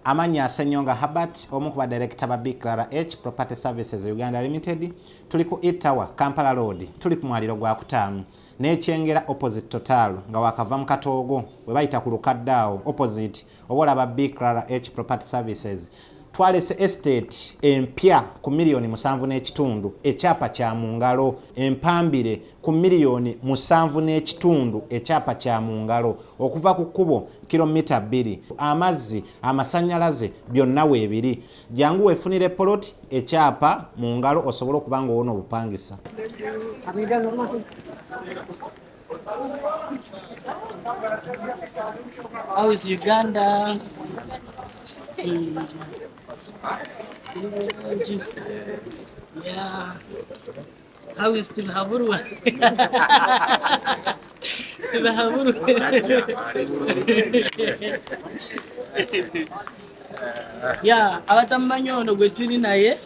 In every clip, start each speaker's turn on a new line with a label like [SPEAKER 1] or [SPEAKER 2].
[SPEAKER 1] Amanya Senyonga Habat, Omukuba Director ba B.Clara Property Services Uganda Limited, tuli ku Ettaka Kampala Road, tuli ku mwaliro gwa kutamu. Nekyengera opposite Total nga wakava mu Katoogo we bayita ku Lukaddaawo opposite obola ba B.Clara Property Services. Twalese estate empya ku milioni 7.5 ekyapa kya mungalo, empambire ku milioni 7.5 ekyapa kya mungalo, okuva ku kubo kilomita 2, amazzi amasanyalaze byonna weebiri. Jangu wefunire poloti ekyapa mungalo osobola okubanga ono obupangisa.
[SPEAKER 2] How is Uganda? Yeah. How is Tibahaburu? Tibahaburu. Yeah, abatammanyi ono gwe tuli naye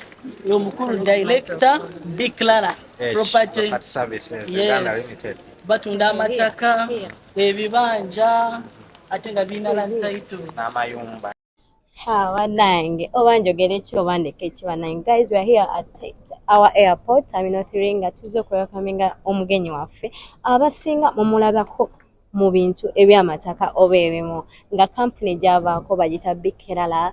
[SPEAKER 2] omukulu director B.Clara Property
[SPEAKER 1] Services Uganda Limited.
[SPEAKER 2] Batunda amataka, ebibanja, ate nga birina land titles.
[SPEAKER 1] N'amayumba.
[SPEAKER 3] Wanange, obanjogere ekyo obandeke ekibanange. Guys, we are here at our airport, Terminal 3 nga tuzze okwekaminga omugenyi waffe abasinga mumulabako mu bintu eby'amataka oba ebimu nga company gyavaako bagita B.Clara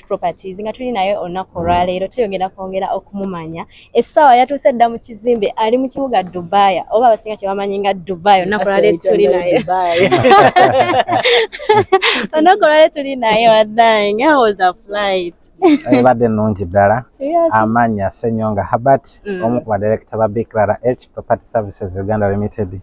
[SPEAKER 3] Properties nga tuli naye olunaku olwaleero tuyongera kwongera okumumanya. Essaawa yatuuse dda mu kizimbe ali mu kibuga Dubai oba abasinga kye bamanyi nga Dubai. Olunaku olwaleero tuli naye olunaku olwaleero tuli naye waddange. How was the flight?
[SPEAKER 1] Ebadde nnungi ddala. Amanya Senyonga Habat, Omukuba Director ba B.Clara Property Services Uganda Limited.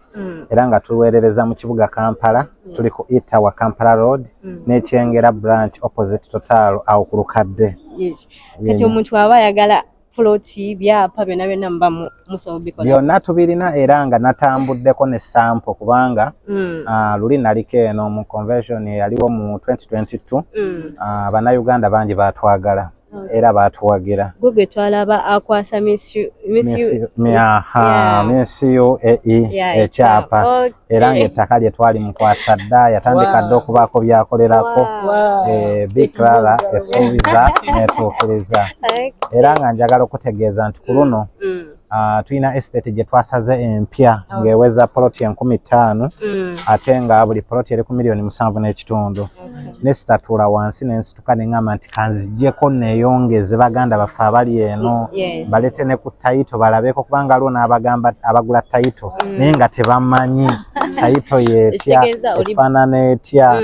[SPEAKER 1] Era nga tuweerereza mu kibuga Kampala, tuli ku Ettaka Kampala Road, n'ekyengera branch opposite Total awo ku Lukadde.
[SPEAKER 3] Yes. Kati omuntu aba ayagala floti byapa byonna mba musobola bikola.
[SPEAKER 1] Byonna tubirina era nga natambuddeko ne sample kubanga luli naliko eno mu convention yaliwo mu 2022 bannayuganda bangi baatwagala. Era batuwagira.
[SPEAKER 3] Gwe twalaba akwasa misiyo
[SPEAKER 1] Elyekyaappa. Era ng'ettaka lye twali mukwasa dda yatandika dda okubaako byakolerako. B.Clara esuubiza n'etuukiriza. Era nga njagala okutegeeza nti ku luno tulina estate gye twasaze empya ng'eweza poloti 15,000 ate nga buli poloti eri ku milioni 7.5. Nesitatuula wansi nensituka neŋŋamba nti kanziggyeko neeyongeze baganda baffe abali eno balete ne ku tayito balabeko kubanga waliwo n'abagamba abagula tayito naye nga tebamanyi tayito y'etya efaanana etya.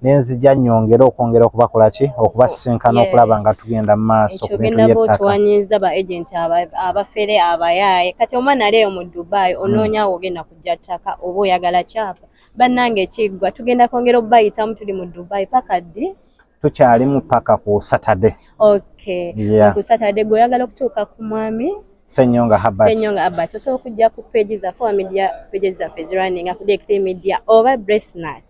[SPEAKER 1] Nenzijja nnyongere okwongera okubakola ki okubasisinkana okulaba nga tugenda mu maaso ku bintu by'ettaka.
[SPEAKER 3] Tuwanyiza ba agenti abafere abayaye kati omwana leero mu Dubai onoonyawo ogenda kujja ttaka oba oyagala kyapa bannange ekiggwa tugenda kwongera obayitamu tuli mu Dubai paka ddi?
[SPEAKER 1] Tukyali mu paka ku Saturday.
[SPEAKER 3] Okay. Ku Saturday gwe oyagala okutuuka ku mwami
[SPEAKER 1] Senyonga Habat. Osobola okujja ku pages zaffe zirunning ku DXT Media oba Bracenet.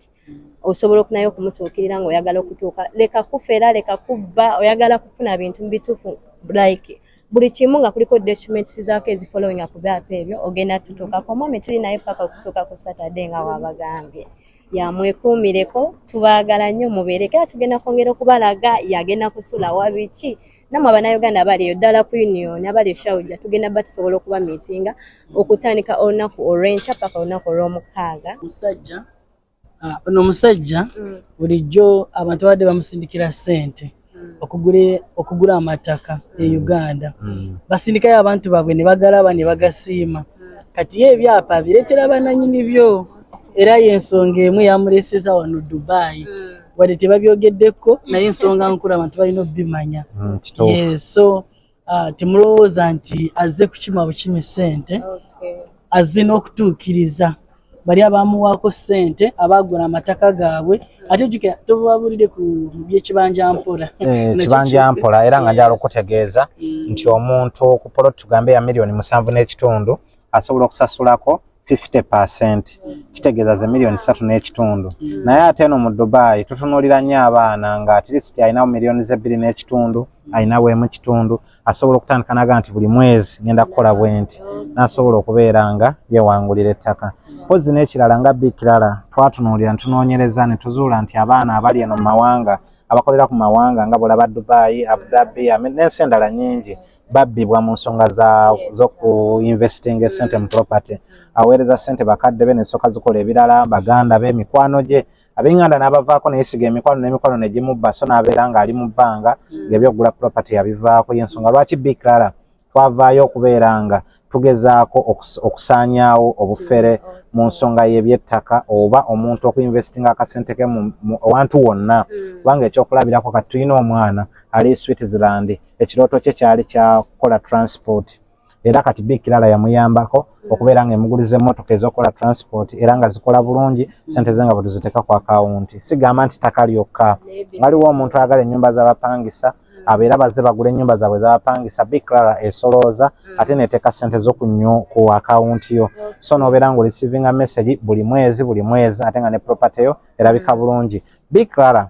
[SPEAKER 1] Osobola okunayo okumutuukirira ng'oyagala okutuuka. Leka kufeera, leka kubba, oyagala kufuna bintu bituufu like buli kimu nga kuliko documents zaako ezifollowing ku byapa ebyo ogenda tutuukako. Mwami tuli naye paka okutuuka ku Saturday nga wabagambye. Yamwekuumireko tubaagala nnyo mubeereko era tugenda kwongera okubalaga yagenda kusula wabiki namwe abannayuganda abaliyo ddala ku union abali shawuja tugenda batusobola okuba meetinga okutandika olunaku olw'enkya paka olunaku olw'omukaaga.
[SPEAKER 2] Ono omusajja bulijjo abantu badde bamusindikira ssente okugula amataka e Uganda. Basindikayo abantu baabwe ne bagalaba ne bagasiima. Kati ebyapa bireetera bannannyini byo. Era y'ensonga emu yamuleeseza wano Dubai. Wadde tebabyogeddeko naye ensonga nkulu abantu balina obbimanya. So temulowooza nti azze kukima bukimi ssente, azze n'okutuukiriza. Bali abamuwaako ssente abaagula amataka gaabwe ate jjukira tobabulire ku byekibanja mpola.
[SPEAKER 1] Kibanja mpola era nga njala okutegeeza nti omuntu ku poloti tugambe ya milioni 7.5 asobola okusasulako 50%. Kitegeeza ze milioni 3.5. Naye ate eno mu Dubai tutunuulira nnyo abaana nga at least alinawo milioni 2.5 alinawo 1.5 asobola okutandika naga nti buli mwezi ngenda kukola bwenti n'asobola okubeera nga yeewangulira ettaka. Pozi n'ekirala nga B.Clara twatunuulira ntunoonyereza ne tuzuula nti abaana abali eno mu mawanga abakolera ku mawanga nga bulaba Dubai, Abu Dhabi, n'ensi endala nnyingi babbibwa mu nsonga z'oku investing sente mu property. Aweereza sente bakadde be n'esooka zikola ebirala, baganda be, mikwano gye. Ab'enganda n'abavaako n'eyisiga n'emikwano ne gimubba so n'abeera ng'ali mu bbanga ng'ebyokugula property yabivaako. Y'ensonga lwaki B.Clara twavaayo okubeera nga tugezaako okusaanyaawo obufere mu nsonga y'ebyettaka oba omuntu okuinvestinga akasente ke mu wantu wonna. Kubanga ekyokulabirako kati tulina omwana ali Switzerland, ekirooto kye kyali kyakola transport. Era kati B.Clara yamuyambako okubeera nga emuguliza emmotoka ez'okola transport era nga zikola bulungi, sente ze nga bwe tuziteeka ku akawunti. Sigamba nti ttaka lyokka. Waliwo omuntu ayagala ennyumba z'abapangisa, abeera baze bagula ennyumba zaabwe z'abapangisa, B.Clara esolooza ate neteeka sente zo ku akawunti yo. So n'obeera nga receiving message buli mwezi ate nga ne property yo erabika bulungi. B.Clara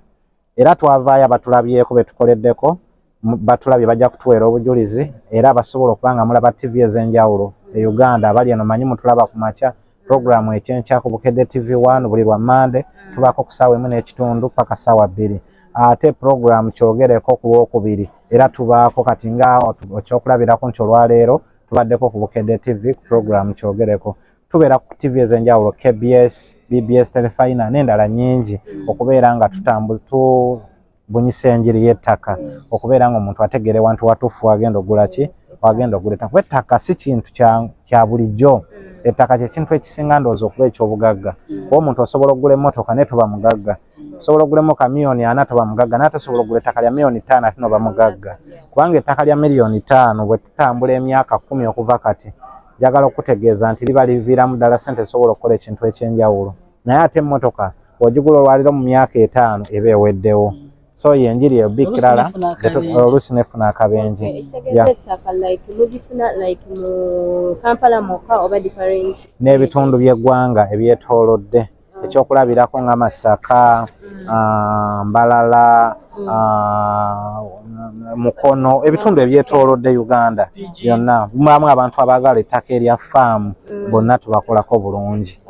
[SPEAKER 1] era twavaayo abatulabyeko betukoleddeko, batulabye bajja kutuweera obujulizi era basobola okuba nga mulaba TV ez'enjawulo e Uganda. Abali eno manyi mutulaba ku makya programu ekyenkya ku Bukedde TV1 buli lwa Mande tubaako ku ssaawa 1:30 paka ssaawa 2. Ate programu kyogereko ku Lwokubiri era tubaako kati nga ekyokulabirako nti olwaleero tubaddeko ku Bukedde TV ku programu kyogereko. Tubeera ku TV ez'enjawulo KBS, BBS Telefina n'endala nnyingi okubeera nga bunyisa enjiri y'ettaka, okubeera nga omuntu ategere wantu watuufu wagenda ogula ki, wagenda ogula ettaka. Ettaka si kintu kya bulijjo. Ettaka kye kintu ekisinga ndowooza okuba eky'obugagga. Kuba omuntu osobola okugula emmotoka naye toba mugagga, osobola okugula ka $1,000,000 toba mugagga, naye tosobola okugula ettaka lya $5,000,000 ate noba mugagga. Kubanga ettaka lya $5,000,000 bwe tutambula emyaka 10 okuva kati, njagala okutegeeza nti liba liviiramu ddala sente esobola okukola ekintu ekyenjawulo. Naye ate emmotoka bw'ogigula olwaliro mu myaka 5 eba eweddewo. So yenjiri ya B.Clara oluusi nefuna akabenje. N'ebitundu byegwanga ebyetoolodde ekyokulabirako nga Masaka, Mbalala, Mukono, ebitundu ebyetoolodde Uganda byonna mubamu abantu abaagala ettaka erya faamu bonna tubakolako bulungi.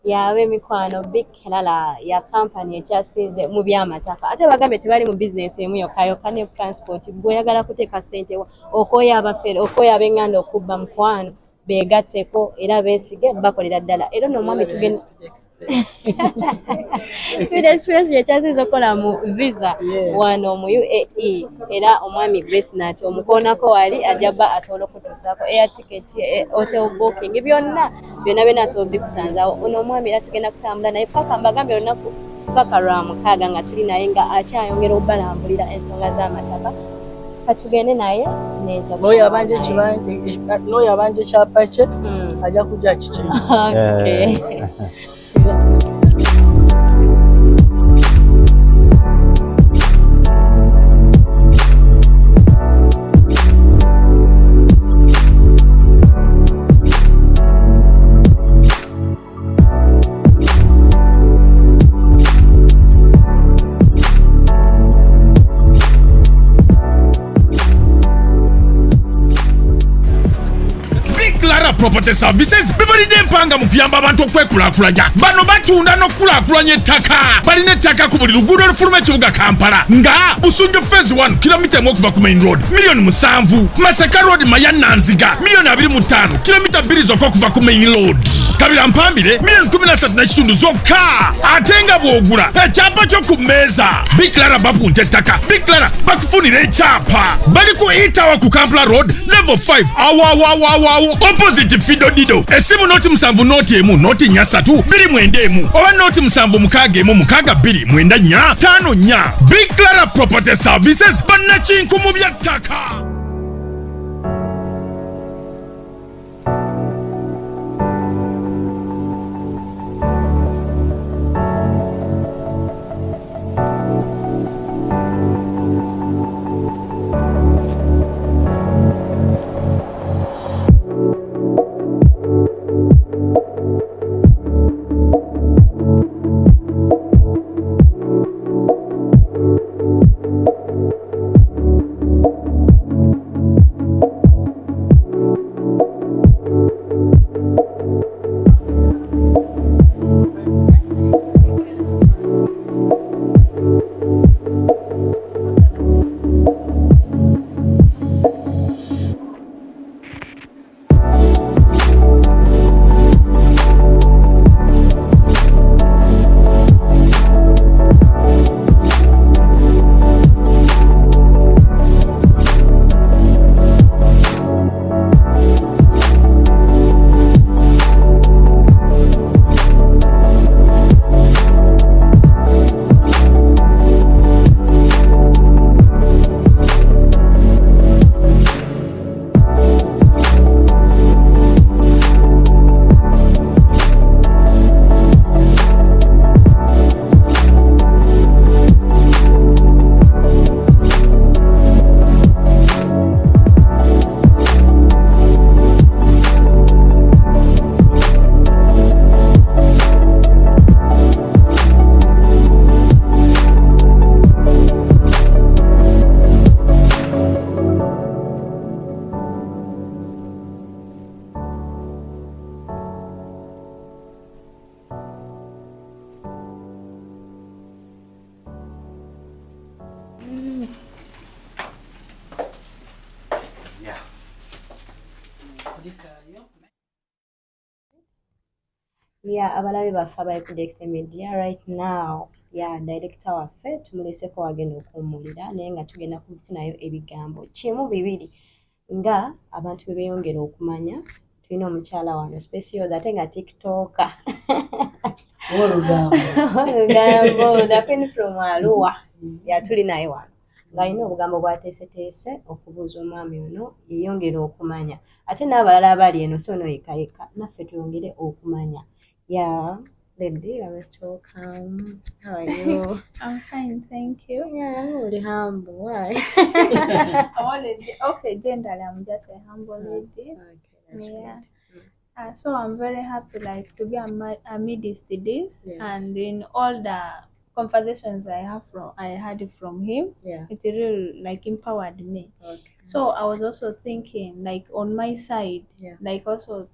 [SPEAKER 3] Yawe mikwano B.Clara ya company ekyasinze mu byamataka ate bagambye tebali mu business emu yokka ne transport bw'oyagala kuteeka ssente okoya abafere okoya ab'enganda okubba mukwano beegatteko era beesige bakolera ddala era n'omwami tugenda Speed Express yekyasinze okukola mu visa wano mu UAE era omwami Grace Nati omukoonako wali ajaba asobola okutuusaako air ticket, hotel booking byonna asobola bikusanzawo. Ono omwami era tugenda kutambula naye paka mbagambye olunaku paka lwa 6 nga tuli naye nga akyayongera okubalambulira ensonga z'amataka. Katugende naye n'enja
[SPEAKER 2] n'oyo abanja ekyapa kye ajja kujja kiki.
[SPEAKER 4] Property services bibalidde empanga mu kuyamba abantu okwekulaakulanya. Bano batunda n'okulaakulanya ettaka. Balina ettaka ku buli luguudo olufuluma ekibuga Kampala nga Busunju phase 1 kilomita 1 okuva ku main road $7,000,000, Masaka road Mayananziga $2.5 kilomita 2 zokka okuva ku main road, Kabira Mpambire $13.5 zokka. Ate nga bw'ogula ekyapa kyo ku mmeeza B.Clara bapunta ettaka, B.Clara bakufunira ekyapa. Bali ku Ettaka ku Kampala road level 5 opposite Fido Dido. Esimu noti 7 noti 1 noti 3 291 oba noti 7 6 1 6 2 9 4 5 4. B.Clara Property Services bannakinku mu by'ettaka.
[SPEAKER 3] Yeah, abalabe baffe aba Project Media right now. Yeah, director waffe tumuleseko wagenda okuwummulira naye nga tugenda kufunayo ebigambo kimu bibiri nga abantu bwe beeyongera okumanya. Tulina omukyala wano special ate nga tiktoker.
[SPEAKER 2] Olugambo
[SPEAKER 3] the queen from Arua. Yeah, tuli naye wano ng'alina obugambo bwateeseteese okubuuza omwami ono yeeyongera okumanya ate n'abalala abali eno so noyekayeka naffe tuyongere okumanya. Yeah, lady, you're most welcome. How are you?
[SPEAKER 5] I'm fine, thank you.
[SPEAKER 3] Yeah, I'm really humble. Why?
[SPEAKER 5] Okay, generally I'm just a humble lady.
[SPEAKER 3] Okay, that's
[SPEAKER 5] Yeah.
[SPEAKER 3] right.
[SPEAKER 5] So I'm very happy to be amidst this,
[SPEAKER 3] Yes.
[SPEAKER 5] and in all the conversations I had from him,
[SPEAKER 3] Yeah.
[SPEAKER 5] it really empowered me.
[SPEAKER 3] Okay.
[SPEAKER 5] So I was also thinking on my side,
[SPEAKER 3] Yeah.
[SPEAKER 5] Also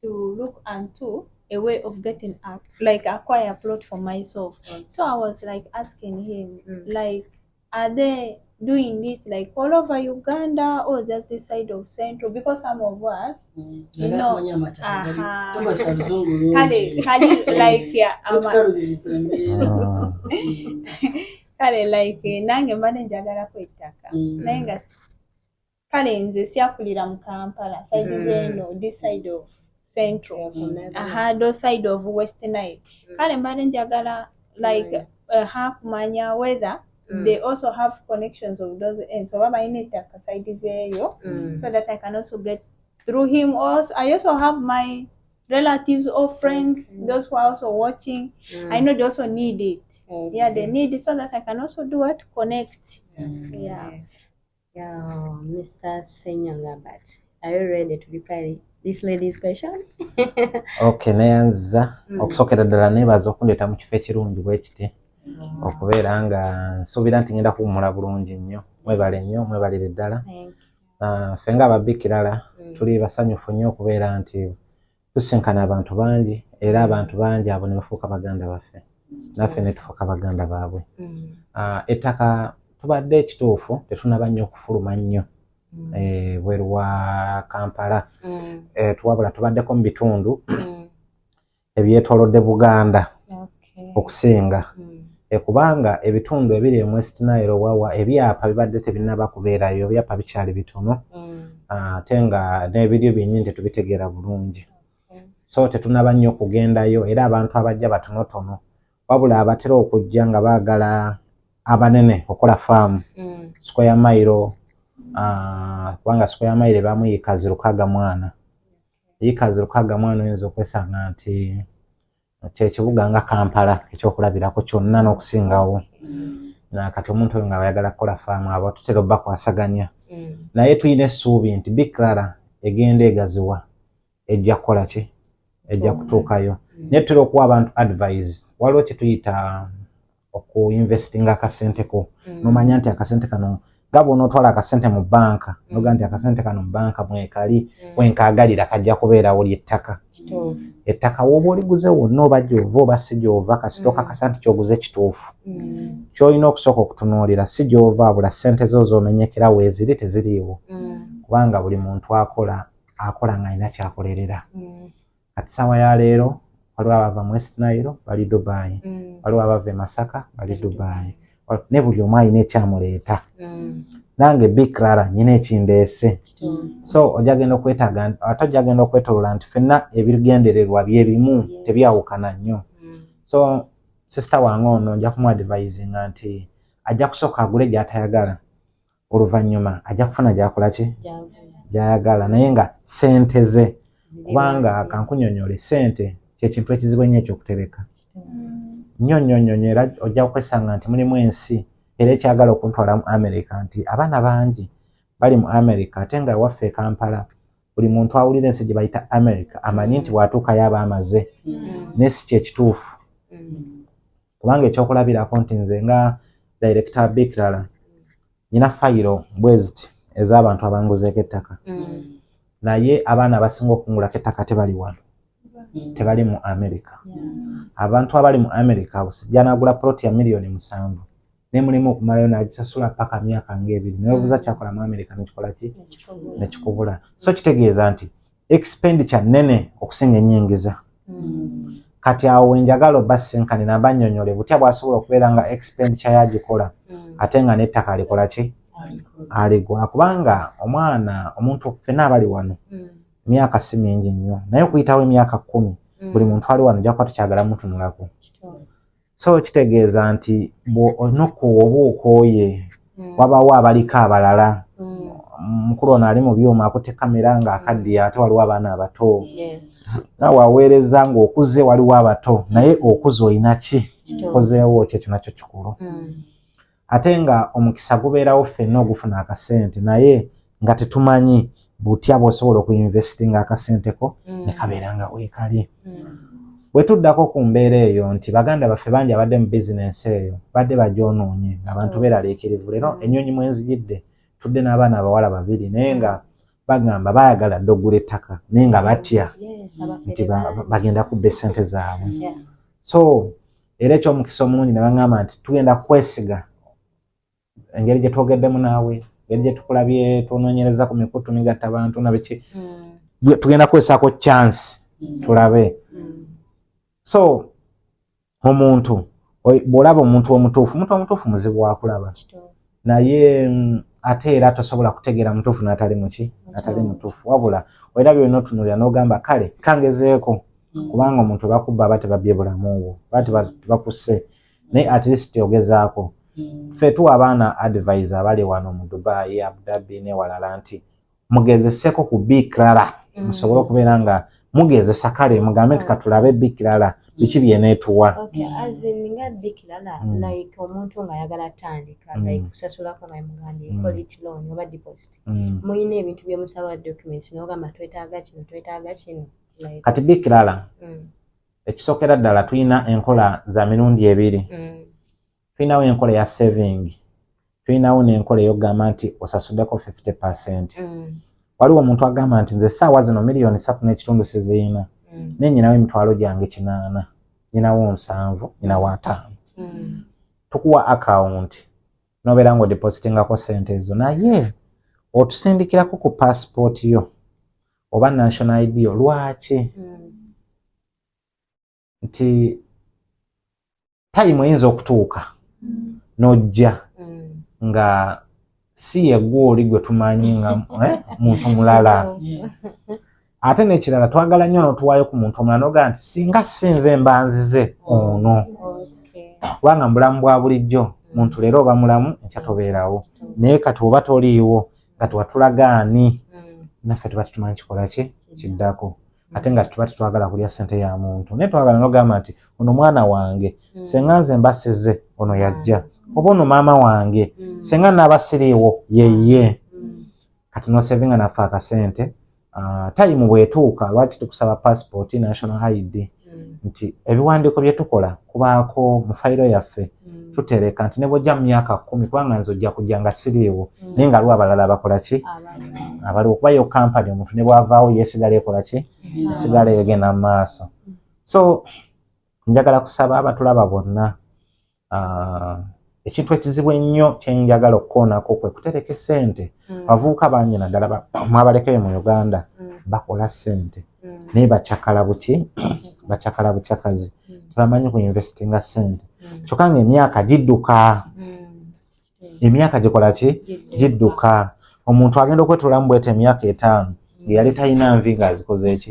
[SPEAKER 5] to look into a way of getting acquire a plot for myself.
[SPEAKER 3] Okay.
[SPEAKER 5] So I was asking him, are they doing it all over Uganda or just the side of Central? Because some of us, nange mbadde njagalako ettaka naye nga kale nze syakulira mu Kampala side zeno this side of Central those side of West Nile kale mbadde njagala kumanya whether they also have connections of those ends oba balina ettaka side zeeyo so that I can also get through him. Also I also have my relatives or friends, those who are also watching. I know they also need it. Yeah, they need it so that I can also do what? Connect. Yeah.
[SPEAKER 3] Mr. Senyonga, but are you ready to reply this lady's question?
[SPEAKER 1] Okay, neyanza okusokera ddala nebaza okundeeta mu kifo ekirungi bwe kiti okubeera nga nsuubira nti ngenda kuwummula bulungi nnyo. Mwebale nnyo, mwebalire ddala. Ffe nga aba B.Clara tuli basanyufu nnyo okubeera nti tusinkana abantu bangi era abantu bangi abo ne bafuuka baganda baffe naffe ne tufuuka baganda baabwe. Ettaka tubadde ekituufu tetunaba nnyo okufuluma nnyo bweru wa Kampala tuwabula tubaddeko mu bitundu ebyetoolodde Buganda okusinga kubanga ebitundu ebiri mu West Nile wawa ebyapa bibadde tebinnaba kubeerayo, ebyapa bikyali bitono ate nga n'ebiryo byennyini tetubitegeera bulungi. So tetunaba nnyo kugendayo era abantu abajja batonotono wabula abatera okujja nga baagala abanene okola faamu square mile kubanga square mile bamu yikazi 600 yikazi 600 oyinza okwesanga nti kyekibuga nga Kampala ekyokulabirako kyonna n'okusingawo nakati omuntu oyo nga bayagala kukola faamu abo tutera obbakwasaganya naye tulina essuubi nti B.Clara egenda egaziwa ejja kukola ki ejja kutuukayo naye tutera okuwa abantu advice waliwo kyetuyita okuinvestinga akasenteko nomanya nti akasente kano nga bw'onootwala akasente mu banka noga nti akasente kano mu banka mwekali wenkaagalira kajja kubeerawo lyettaka ettaka wooba oliguze wonna oba gy'ova oba si gy'ova kasitooka kasa nti ky'oguze kituufu ky'olina okusooka okutunuulira si gy'ova abula ssente zo z'omenyekera weeziri teziriiwo kubanga buli muntu akola ng'alina kyakolerera. Kati ssaawa ya leero waliwo abava mu West Nile bali Dubai, waliwo abava e Masaka bali Dubai, ne buli omu alina ekyamuleeta. Nange B.Clara nyina ekindeese. So ojagenda okwetaaga ate ojagenda okwetolola nti ffenna ebigendererwa bye bimu tebyawukana nnyo. So sister wange ono nja kumuadvisinga nti ajja kusooka agule gy'atayagala oluvannyuma ajja kufuna gy'akola ki gy'ayagala naye nga ssente ze kubanga kankunyonyole ssente kyekintu ekizibu ennyo ekyokutereka nnyo era ojja kwesanga nti mulimu ensi era ekyagala okuntwala mu America nti abaana bangi bali mu America ate nga waffe Kampala buli muntu awulira ensi gye bayita America amanyi nti bw'atuukayo aba amaze naye si kyekituufu kubanga ekyokulabirako nti nze nga director B.Clara nyina fayiro bweziti ez'abantu abanguzeeko ettaka naye abaana abasinga okungulako ettaka tebali wano tebali mu America. Abantu abali mu America janagula plot ya $7,000,000 ne mulimu okumalayo n'agisasula paka myaka ng'ebiri naye obuza kyakola mu America nekikola ki nekikubula. So kitegeeza nti expenditure nene okusinga ennyingiza kati awo wenjagala obasinkane nabanyonyole butya bwasobola okubeera nga expenditure yagikola ate nga n'ettaka alikola ki aligula kubanga omwana omuntu ffenna abali wano emyaka si mingi nnyo naye okuyitawo emyaka 10 buli muntu ali wano jakuba tukyagala mutunulako so kitegeeza nti oba okooye wabawo abaliko abalala mukulu ono ali mu byuma akutte kamera nga akaddiya ate waliwo abaana abato nawe aweereza ng'okuze waliwo abato naye okuze olina ki okozeewo kyekyo nakyo kikulu ate nga omukisa gubeerawo ffenna ogufuna akasente naye nga tetumanyi butya bw'osobola okuinvestinga akasenteko ne kabeera nga weekali bwe tuddako ku mbeera eyo nti baganda baffe bangi abadde mu bizinensi eyo badde bagyonoonye ng'abantu beeraliikirivu leero ennyonyi mwenzijidde tudde n'abaana abawala 2 naye nga bagamba baayagala dde oggula ettaka naye nga batya nti bagenda kubba essente zaabwe so era ekyomukisa omulungi ne baŋŋamba nti tugenda kwesiga engeri gye twogeddemu naawe engeri gye tukulabye tunoonyereza ku mikutu migatta abantu nabiki tugenda kwesaako chance tulabe so omuntu bw'olaba omuntu omutuufu muzibu wakulaba naye ate era tosobola kutegeera mutuufu n'atali muki atali mutuufu wabula olaba byonna otunuulira n'ogamba kale kangezeeko kubanga omuntu bakubba aba tebabbye bulamu bwo aba tebakusse naye at least ogezaako ffe tuwa abaana advise abali wano mu Dubai, Abu Dhabi n'ewalala nti mugezeseko ku B.Clara musobole okubeera nga mugezesa kale mugambe nti katulabe B.Clara biki byeneetuwa
[SPEAKER 3] nga B.Clara like omuntu ng'ayagala atandika like kusasulako naye muganda quality loan oba deposit muyina ebintu byemusaba documents n'ogamba twetaaga kino
[SPEAKER 1] kati B.Clara ekisookera ddala tulina enkola za mirundi 2 tulinawo enkola ya saving tulinawo n'enkola ey'okugamba nti osasuddeko 50%. Waliwo omuntu agamba nti nze ssaawa zino $3.5 siziyina naye nyinawo emitwalo gyange 8 nyinawo 7 nyinawo 5 tukuwa account nobeera ng'odepositingako sente ezo naye otusindikirako ku passport yo oba national ID yo lwaki nti time oyinza okutuuka n'ojja nga si yegwe oli gwe tumanyi nga muntu mulala ate n'ekirala twagala nnyo n'otuwaayo ku muntu omulala noga nti singa sinze mbanzize ono kubanga mubulamu bwa bulijjo muntu leero oba mulamu enkya tobeerawo naye kati oba toliiwo nga tewatulagaani naffe tuba tetumanyi kikola ki kiddako ate nga tuba tetwagala kulya ssente ya muntu naye twagala n'ogamba nti ono mwana wange senga nze mbasize ono yajja oba ono maama wange senga naabasiriiwo yeye kati nosevinga naffe akasente time bwetuuka lwaki tukusaba passport national ID nti ebiwandiiko bye tukola kubaako mu fayiro yaffe tutereka nti ne bw'ojja mu myaka 10 kubanga nze ojja kujja nga siriiwo naye nga aliwo abalala abakola ki abaliwo kuba yo kampani omuntu ne bwavaawo yeesigala ekola ki esigala egenda mu maaso so njagala kusaba abatulaba bonna ekintu ekizibu ennyo kyenjagala okukoonako kwe kutereka ssente abavubuka bangi naddala mwabalekeyo mu Uganda bakola ssente naye bakyakala buki bakyakala bukyakazi tebamanyi ku investinga ssente kyokka nga emyaka gidduka emyaka gikola ki gidduka omuntu agenda okwetulamu bwete emyaka 5 yali talina nvi ng'azikoze eki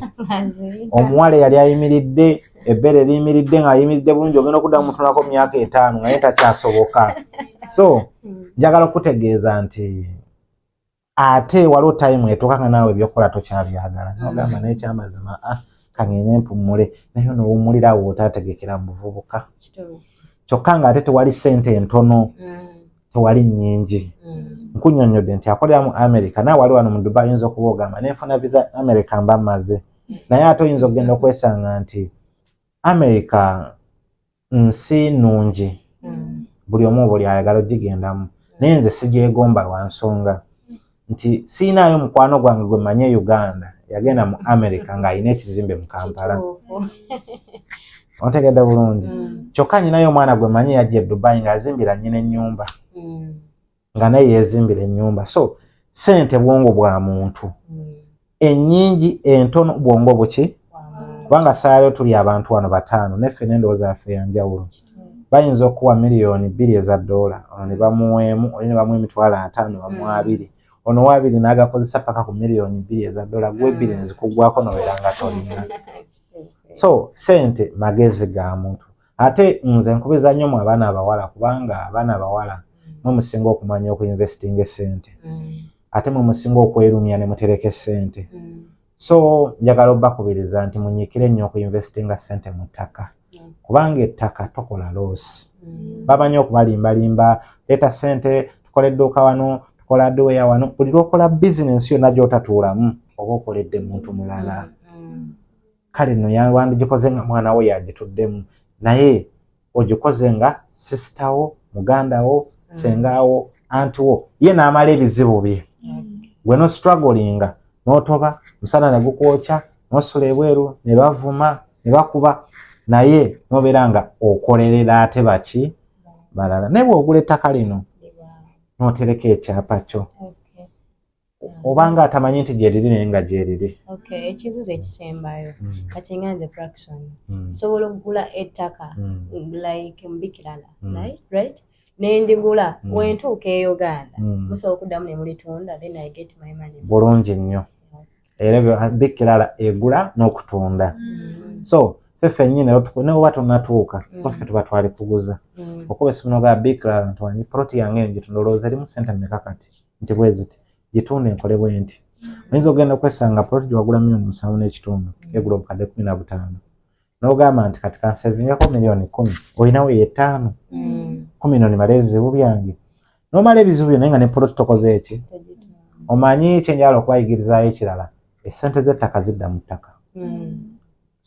[SPEAKER 1] omuwala yali ayimiridde ebbere liyimiridde ng'ayimiridde bulungi ogenda okuddamu mutunako mu myaka 5 nga naye takyasoboka so njagala okutegeeza nti ate waliwo time etuuka nga naawe ebyokukola tokyabyagala nogamba naye kyamazima kangende mpummule naye n'owummulirawo otaategekera mu buvubuka kyokka nga ate tewali ssente entono tewali nnyingi nkunyonyodde nti akolera mu America nawe wali wano mu Dubai oyinza okuba ogamba nenfuna visa America mba mmaze naye ate oyinza okugenda okwesanga nti America nsi nnungi buli omu buli ayagala ogigendamu naye nze sigyegomba lwa nsonga nti siinaayo mukwano gwange gwe manye Uganda yagenda mu America ng'alina ekizimbe mu Kampala ontegedde bulungi kyokka nyinayo omwana gwe manye yajja e Dubai ng'azimbira nnyina ennyumba nga naye yeezimbira ennyumba so ssente bwongo bwa muntu ennyingi entono bwongo buki kubanga saalo tuli abantu wano bataano neffe n'endowooza yaffe yanjawulo bayinza okuwa $2 million ono ne bamuweemu oli ne bamuwa $50,000 bamuwa 2 ono wa 2 n'agakozesa paka ku $2 million gwe 2 nezikuggwako nobeeranga tolina so sente magezi ga muntu ate nze nkubiriza nnyo mu abaana abawala kubanga abaana abawala mwe musinga okumanya okuinvestinga sente ate mwe musinga okwerumya ne mutereka sente so njagala obbakubiriza nti munyikire nnyo okuinvestinga sente mu ttaka kubanga ettaka tokola loss bamanyi okubalimbalimba leeta sente tukola edduuka wano tukola doya wano buli lwokola bizinensi yonna gy'otatuulamu oba okoledde muntu mulala kale nno yawandikikoze nga mwana we yagituddemu naye ogikoze nga sisitawo mugandawo sengawo antiwo ye n'amala ebizibu bye gwe no strugglinga n'otoba musana ne gukwokya n'osula ebweru ne bavuma ne bakuba naye nobeera nga okolerera ate baki balala naye bw'ogula ettaka lino n'otereka ekyapa kyo obanga atamanyi nti gyeriri naye nga gyeriri
[SPEAKER 3] ekibuzo ekisembayo kati nga nze fraction sobola okugula ettaka like mu B.Clara right nendigula wentuuka e Uganda musobola okuddamu ne mulitunda then I get my money
[SPEAKER 1] bulungi nnyo era B.Clara egula n'okutunda so fefe nyine oba tonatuuka ffe tuba twali kuguza okuba esimu nogaa B.Clara ntwanyi proti yange engitunda olowooza erimu sente mmeka kati nti bweziti gitunda enkole bwe nti oyinza ogenda okwesanga proti gyewagula $7.5 egula obukadde 15 n'ogamba nti kati kansevingako $10,000 olinawo ye 5 10 nimala ebizibu byange n'omala ebizibu byo naye nga ne proti tokoze eki omanyi kyenjala okubayigirizaayo ekirala essente z'ettaka zidda mu ttaka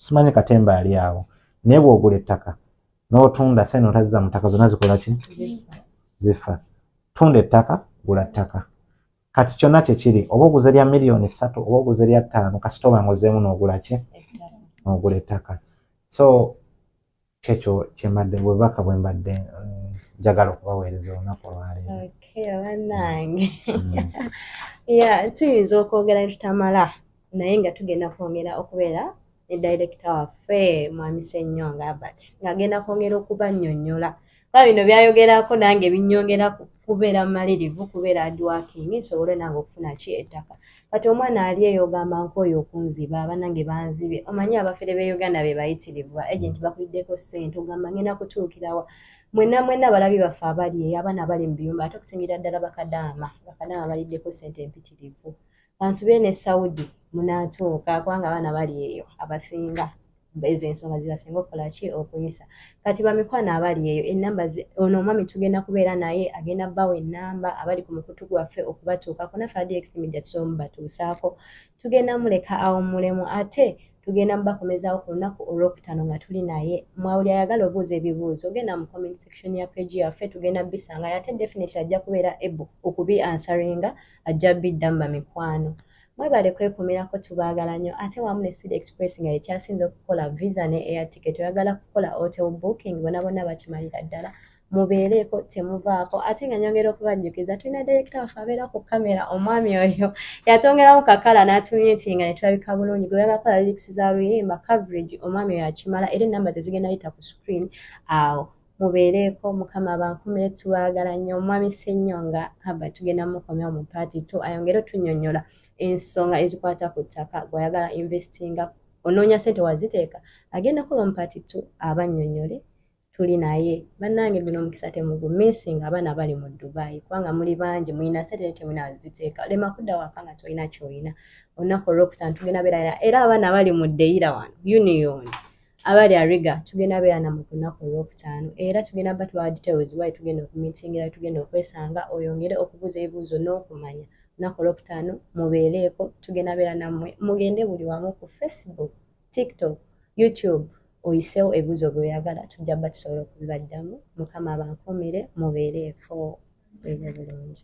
[SPEAKER 1] simanyi katemba ali awo naye bw'ogula ettaka n'otunda sente otaziza mu ttaka zonna zikola ki zifa tunda ettaka gula ttaka kati kyonna kyekiri oba oguze lya $3 million oba oguze lya 5 kasita oba ngozeemu n'ogula ki n'ogula ettaka so kyekyo kyembadde bwebaka bwe mbadde njagala okubaweereza olunaku olwaleero
[SPEAKER 3] bannange tuyinza okwogera ne tutamala naye nga tugenda kwongera okubeera ne director waffe mwami Ssennyonga Albert ng'agenda kwongera okubannyonnyola kuba bino byayogerako nange binnyongera kubeera malirivu kubeera hardworking nsobole nange okufuna ki ettaka kati omwana ali eyo ogamba nk'oyo okunziba abanange banzibye omanyi abafere b'e Uganda be bayitirivu agenti bakuliddeko ssente ogamba ngenda kutuukirawa mwenna balabi baffe abali eyo abaana bali mu biyumba ate okusingira ddala bakadaama baliddeko ssente empitirivu kansubire ne Saudi munaatuuka kubanga abaana bali eyo abasinga ezo ensonga zibasinga okukola ki okuyisa kati bamikwano abali eyo enamba ono omwami tugenda kubeera naye agenda bbawo ennamba abali ku mukutu gwaffe okubatuukako naffe direct media tusobola mubatuusaako tugenda muleka awo mulemu ate tugenda mubakomezaawo ku lunaku olwokutaano nga tuli naye mwawuli ayagala obuuza ebibuuzo genda mu comment section ya page yaffe tugenda bisangayo ate definitely ajja kubeera able okubi answeringa ajja bidda mu mikwano mwebale kwekumirako tubaagala nnyo ate wamu ne Speed Express nga ekyasinze okukola visa ne air ticket oyagala kukola hotel booking bonna bakimalira ddala mubeereko temuvaako ate nga nyongera okubajjukiza tulina director waffe abeera ku kamera omwami oyo yatongeramu kakala n'atumitinga ne tulabika bulungi gwe oyagala kukola lyrics za luyimba coverage omwami oyo akimala era ennamba zigenda yita ku screen awo mubeereko mukama bankumire tubaagala nnyo omwami Ssennyonga Albert tugenda mukomyawo mu party 2 ayongere otunnyonnyola ensonga ezikwata ku ttaka gw'ayagala investinga onoonya ssente waziteeka agenda kuba mu party 2 abannyonnyole tuli naye bannange guno omukisa temugumisinga abaana bali mu Dubai kubanga muli bangi mulina ssente naye temulina waziteeka lema kudda waka nga tolina kyolina olunaku olwokutaano tugenda beera era abaana bali mu Deira wano Union abali Ariga tugenda beera na mu lunaku olwokutaano era tugenda batubawa details wayi tugenda okumitingira tugenda okwesanga oyongere okubuuza ebibuuzo n'okumanya lunaku olwokutaano mubeereeko tugenda beera nammwe mugende buli wamu ku Facebook TikTok YouTube oyiseewo ebibuuzo bw'oyagala tujja bba tusobola okubibaddamu mukama abankumire mubeereeko bulungi